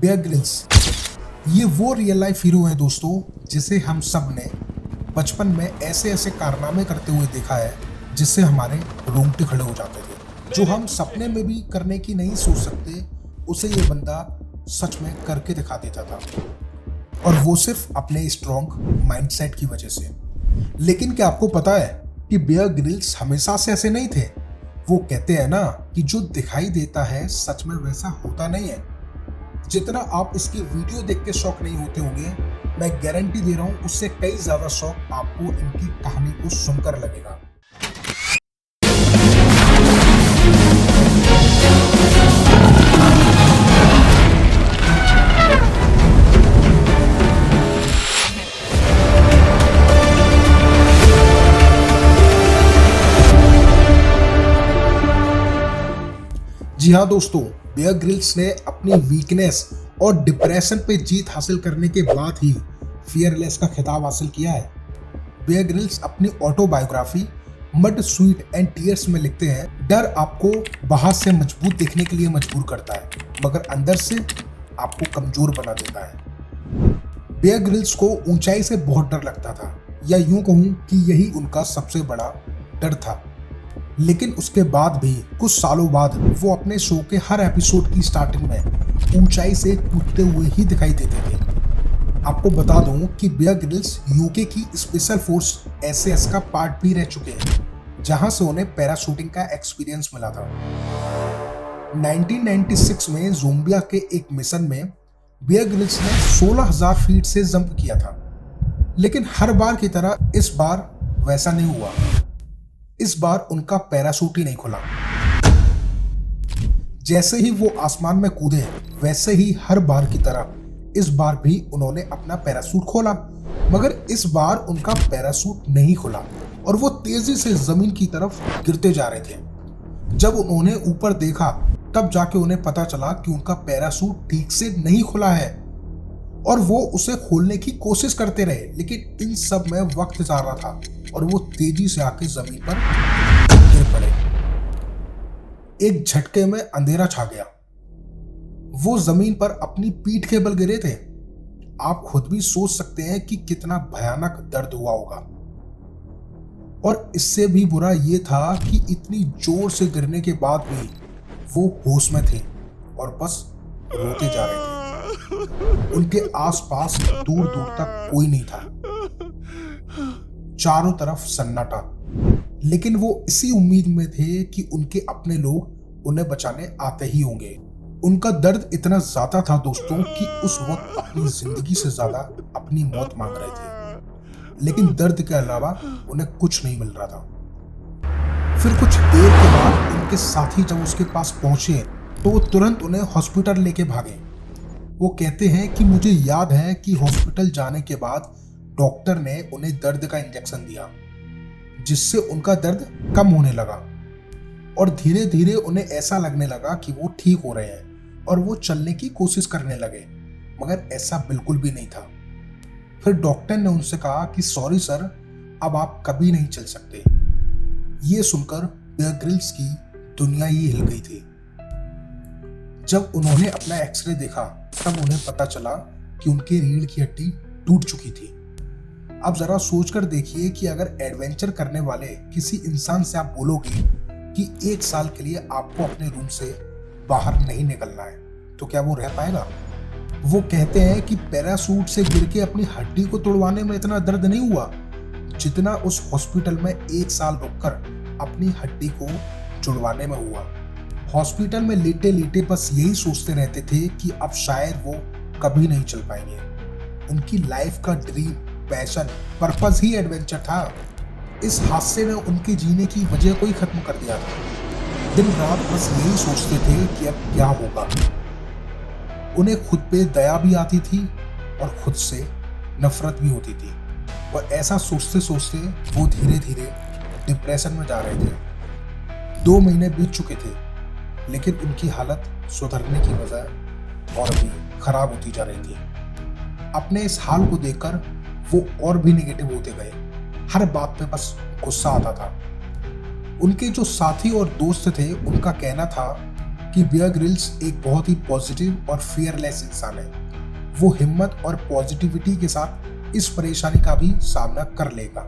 Bear Grylls ये वो real life hero है दोस्तों, जिसे हम सब ने बचपन में ऐसे ऐसे कारनामे करते हुए देखा है जिससे हमारे रोंगटे खड़े हो जाते थे। जो हम सपने में भी करने की नहीं सोच सकते, उसे ये बंदा सच में करके दिखा देता था, और वो सिर्फ अपने स्ट्रॉन्ग माइंडसेट की वजह से। लेकिन क्या आपको पता है कि बेयर ग्रिल्स हमेशा से ऐसे नहीं थे। वो कहते हैं ना कि जो दिखाई देता है सच में वैसा होता नहीं है। जितना आप इसकी वीडियो देख के शॉक नहीं होते होंगे, मैं गारंटी दे रहा हूँ उससे कई ज्यादा शॉक आपको इनकी कहानी को सुनकर लगेगा। जी हाँ दोस्तों, बेयर ग्रिल्स ने अपनी वीकनेस और डिप्रेशन पे जीत हासिल करने के बाद ही फियरलेस का खिताब हासिल किया है। बेयर ग्रिल्स अपनी autobiography mud sweet and tears में लिखते हैं, डर आपको बाहर से मजबूत दिखने के लिए मजबूर करता है, मगर अंदर से आपको कमजोर बना देता है। बेयर ग्रिल्स को ऊंचाई से बहुत डर लगता था, या यूं कहूं कि यही उनका सबसे बड़ा डर था। लेकिन उसके बाद भी कुछ सालों बाद वो अपने शो के हर एपिसोड की स्टार्टिंग में ऊंचाई से कूदते हुए ही दिखाई देते थे। आपको बता दूं कि बेयर ग्रिल्स यूके की स्पेशल फोर्स एसएएस का पार्ट भी रह चुके हैं, जहां से उन्हें पैराशूटिंग का एक्सपीरियंस मिला था। 1996 में ज़ोंबिया के एक मिशन में बेयर ग्रिल्स ने 16,000 फीट से जंप किया था। लेकिन हर बार की तरह इस बार वैसा नहीं हुआ। इस बार उनका पैराशूट ही नहीं खुला। जैसे ही वो आसमान में कूदे, वैसे ही हर बार की तरह इस बार भी उन्होंने अपना पैराशूट खोला, मगर इस बार उनका पैराशूट नहीं खुला और वो तेजी से जमीन की तरफ गिरते जा रहे थे। जब उन्होंने ऊपर देखा, तब जाके उन्हें पता चला कि उनका पैराशूट ठीक से नहीं खुला है, और वो उसे खोलने की कोशिश करते रहे। लेकिन इन सब में वक्त जा रहा था और वो तेजी से आके जमीन पर गिर पड़े। एक झटके में अंधेरा छा गया। वो जमीन पर अपनी पीठ के बल गिरे थे। आप खुद भी सोच सकते हैं कि कितना भयानक दर्द हुआ होगा। और इससे भी बुरा ये था कि इतनी जोर से गिरने के बाद भी वो होश में थे और बस रोते जा रहे थे। उनके आसपास दूर दूर तक कोई नहीं था, चारों तरफ सन्नाटा। लेकिन वो इसी उम्मीद में थे कि उनके अपने लोग उन्हें बचाने आते ही होंगे। उनका दर्द इतना ज्यादा था दोस्तों कि उस वक्त अपनी जिंदगी से ज्यादा अपनी मौत मांग रहे थे। लेकिन दर्द के अलावा उन्हें कुछ नहीं मिल रहा था। फिर कुछ देर के बाद उनके साथी जब उसके पास पहुंचे तो वो तुरंत उन्हें हॉस्पिटल लेके भागे। वो कहते हैं कि मुझे याद है कि हॉस्पिटल जाने के बाद डॉक्टर ने उन्हें दर्द का इंजेक्शन दिया, जिससे उनका दर्द कम होने लगा और धीरे धीरे उन्हें ऐसा लगने लगा कि वो ठीक हो रहे हैं और वो चलने की कोशिश करने लगे, मगर ऐसा बिल्कुल भी नहीं था। फिर डॉक्टर ने उनसे कहा कि सॉरी सर, अब आप कभी नहीं चल सकते। ये सुनकर बेयर ग्रिल्स की दुनिया ही हिल गई थी। जब उन्होंने अपना एक्सरे देखा, तब उन्हें पता चला कि उनकी रीढ़ की हड्डी टूट चुकी थी। अब जरा सोचकर देखिए कि अगर एडवेंचर करने वाले किसी इंसान से आप बोलोगे कि 1 साल के लिए आपको अपने रूम से बाहर नहीं निकलना है, तो क्या वो रह पाएगा? वो कहते हैं कि पैराशूट से गिर के अपनी हड्डी को तोड़वाने में इतना दर्द नहीं हुआ जितना उस हॉस्पिटल में 1 साल रुककर अपनी हड्डी को जुड़वाने में हुआ। हॉस्पिटल में लेटे लेटे बस यही सोचते रहते थे कि अब शायद वो कभी नहीं चल पाएंगे। उनकी लाइफ का ड्रीम, पैशन, पर्पस ही एडवेंचर था। इस हादसे ने उनके जीने की वजह को ही खत्म कर दिया था। दिन रात बस यही सोचते थे कि अब क्या होगा। उन्हें खुद पे दया भी आती थी और खुद से नफरत भी होती थी, और ऐसा सोचते सोचते वो धीरे धीरे डिप्रेशन में जा रहे थे। 2 महीने बीत चुके थे, लेकिन उनकी हालत सुधरने की बजाय और भी खराब होती जा रही थी। अपने इस हाल को देखकर वो और भी नेगेटिव होते गए। हर बात पे बस गुस्सा आता था। उनके जो साथी और दोस्त थे, उनका कहना था कि बियर ग्रिल्स एक बहुत ही पॉजिटिव और फियरलेस इंसान है। वो हिम्मत और पॉजिटिविटी के साथ इस परेशानी का भी सामना कर लेगा।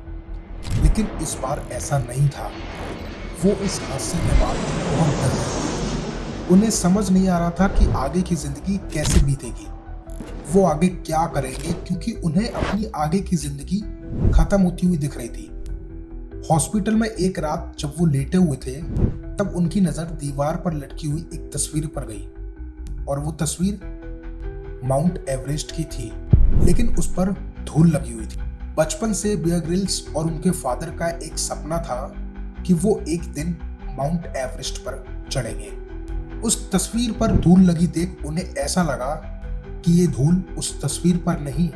लेकिन इस बार ऐसा नहीं था। वो इस हादसे के बाद बहुत डर गए थे। उन्हें समझ नहीं आ रहा था कि आगे की जिंदगी कैसे बीतेगी, वो आगे क्या करेंगे, क्योंकि उन्हें अपनी आगे की जिंदगी खत्म होती हुई दिख रही थी। हॉस्पिटल में एक रात जब वो लेटे हुए थे तब उनकी नजर दीवार पर लटकी हुई एक तस्वीर पर गई और वो तस्वीर माउंट एवरेस्ट की थी, लेकिन उस पर धूल लगी हुई थी। बचपन से बियर ग्रिल्स और उनके फादर का एक सपना था कि वो एक दिन माउंट एवरेस्ट पर चढ़ेंगे। उस तस्वीर पर धूल लगी देख उन्हें ऐसा लगा कि ये धूल उस तस्वीर पर नहीं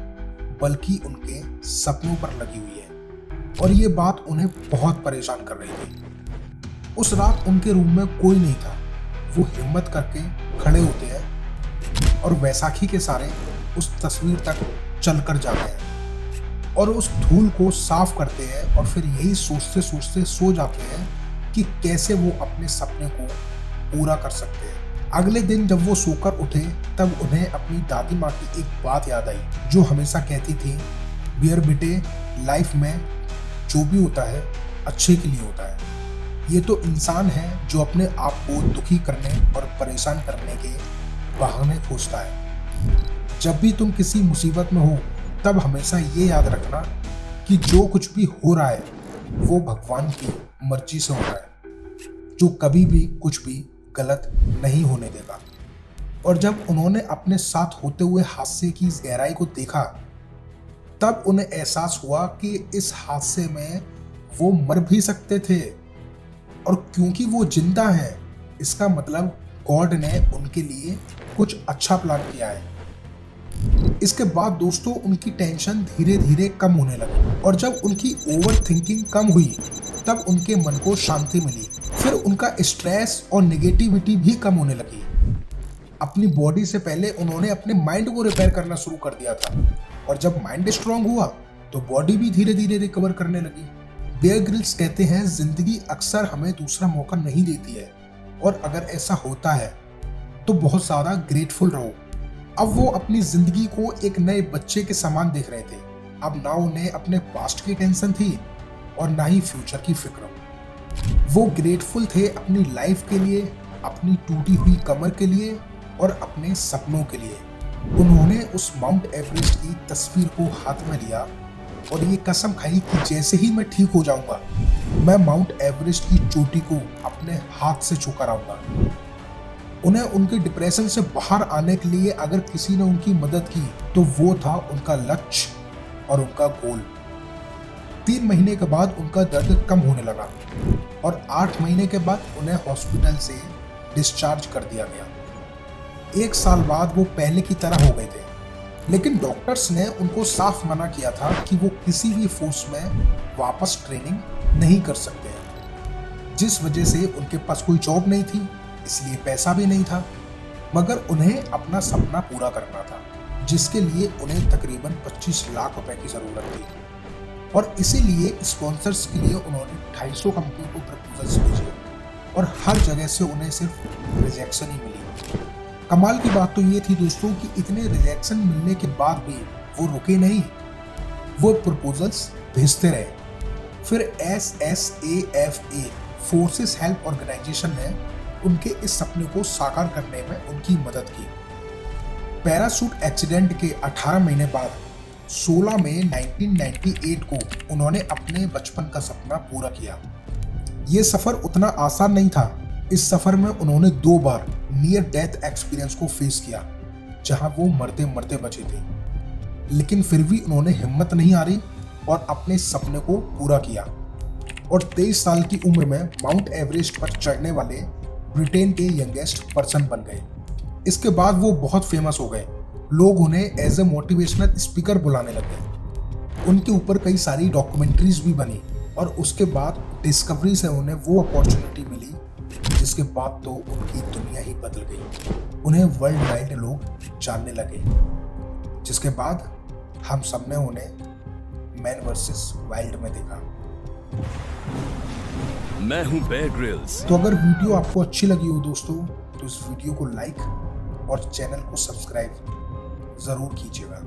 बल्कि उनके सपनों पर लगी हुई है, और ये बात उन्हें बहुत परेशान कर रही थी। उस रात उनके रूम में कोई नहीं था। वो हिम्मत करके खड़े होते हैं और वैसाखी के सारे उस तस्वीर तक चलकर जाते हैं और उस धूल को साफ करते हैं, और फिर यही सोचते सोचते सो जाते हैं कि कैसे वो अपने सपने को पूरा कर सकते हैं। अगले दिन जब वो सोकर उठे तब उन्हें अपनी दादी माँ की एक बात याद आई, जो हमेशा कहती थी, बियर बेटे, लाइफ में जो भी होता है अच्छे के लिए होता है। ये तो इंसान है जो अपने आप को दुखी करने और परेशान करने के बहाने खोजता है। जब भी तुम किसी मुसीबत में हो तब हमेशा ये याद रखना कि जो कुछ भी हो रहा है वो भगवान की मर्जी से हो रहा है, जो कभी भी कुछ भी गलत नहीं होने देगा। और जब उन्होंने अपने साथ होते हुए हादसे की गहराई को देखा तब उन्हें एहसास हुआ कि इस हादसे में वो मर भी सकते थे, और क्योंकि वो जिंदा हैं इसका मतलब गॉड ने उनके लिए कुछ अच्छा प्लान किया है। इसके बाद दोस्तों उनकी टेंशन धीरे धीरे कम होने लगी, और जब उनकी ओवर थिंकिंग कम हुई तब उनके मन को शांति मिली। फिर उनका स्ट्रेस और नेगेटिविटी भी कम होने लगी। अपनी बॉडी से पहले उन्होंने अपने माइंड को रिपेयर करना शुरू कर दिया था, और जब माइंड स्ट्रांग हुआ तो बॉडी भी धीरे धीरे रिकवर करने लगी। बियर ग्रिल्स कहते हैं, जिंदगी अक्सर हमें दूसरा मौका नहीं देती है, और अगर ऐसा होता है तो बहुत ज्यादा ग्रेटफुल रहो। अब वो अपनी जिंदगी को एक नए बच्चे के समान देख रहे थे। अब ना उन्हें अपने पास्ट की टेंशन थी और ना ही फ्यूचर की फिक्र। वो ग्रेटफुल थे अपनी लाइफ के लिए, अपनी टूटी हुई कमर के लिए और अपने सपनों के लिए। उन्होंने उस माउंट एवरेस्ट की तस्वीर को हाथ में लिया और ये कसम खाई कि जैसे ही मैं ठीक हो जाऊंगा मैं माउंट एवरेस्ट की चोटी को अपने हाथ से छू कर आऊंगा। उन्हें उनके डिप्रेशन से बाहर आने के लिए अगर किसी ने उनकी मदद की तो वो था उनका लक्ष्य और उनका गोल। 3 महीने के बाद उनका दर्द कम होने लगा और 8 महीने के बाद उन्हें हॉस्पिटल से डिस्चार्ज कर दिया गया। 1 साल बाद वो पहले की तरह हो गए थे, लेकिन डॉक्टर्स ने उनको साफ मना किया था कि वो किसी भी फोर्स में वापस ट्रेनिंग नहीं कर सकते हैं, जिस वजह से उनके पास कोई जॉब नहीं थी, इसलिए पैसा भी नहीं था। मगर उन्हें अपना सपना पूरा करना था, जिसके लिए उन्हें तकरीबन 25 लाख रुपए की जरूरत थी, और इसीलिए स्पॉन्सर्स के लिए उन्होंने 250 कंपनी को प्रपोजल्स भेजे और हर जगह से उन्हें सिर्फ रिजेक्शन ही मिली। कमाल की बात तो ये थी दोस्तों कि इतने रिजेक्शन मिलने के बाद भी वो रुके नहीं, वो प्रपोजल्स भेजते रहे। फिर SSAFA फोर्सेस हेल्प ऑर्गेनाइजेशन ने उनके इस सपने को साकार करने में उनकी मदद की। पैराशूट एक्सीडेंट के 18 महीने बाद 16 मई 1998 को उन्होंने अपने बचपन का सपना पूरा किया। ये सफर उतना आसान नहीं था। इस सफर में उन्होंने 2 बार नियर डेथ एक्सपीरियंस को फेस किया, जहां वो मरते मरते बचे थे, लेकिन फिर भी उन्होंने हिम्मत नहीं हारी और अपने सपने को पूरा किया और 23 साल की उम्र में माउंट एवरेस्ट पर चढ़ने वाले ब्रिटेन के यंगेस्ट पर्सन बन गए। इसके बाद वो बहुत फेमस हो गए। लोग उन्हें एज ए मोटिवेशनल स्पीकर बुलाने लगे। उनके ऊपर कई सारी डॉक्यूमेंट्रीज भी बनी और उसके बाद डिस्कवरी से उन्हें वो अपॉर्चुनिटी मिली जिसके बाद तो उनकी दुनिया ही बदल गई। उन्हें वर्ल्ड वाइड लोग जानने लगे, जिसके बाद हम सबने उन्हें मैन वर्सेस वाइल्ड में देखा। मैं हूं बेयर ग्रिल्स। तो अगर वीडियो आपको अच्छी लगी हो दोस्तों तो इस वीडियो को लाइक और चैनल को सब्सक्राइब ज़रूर कीजिएगा।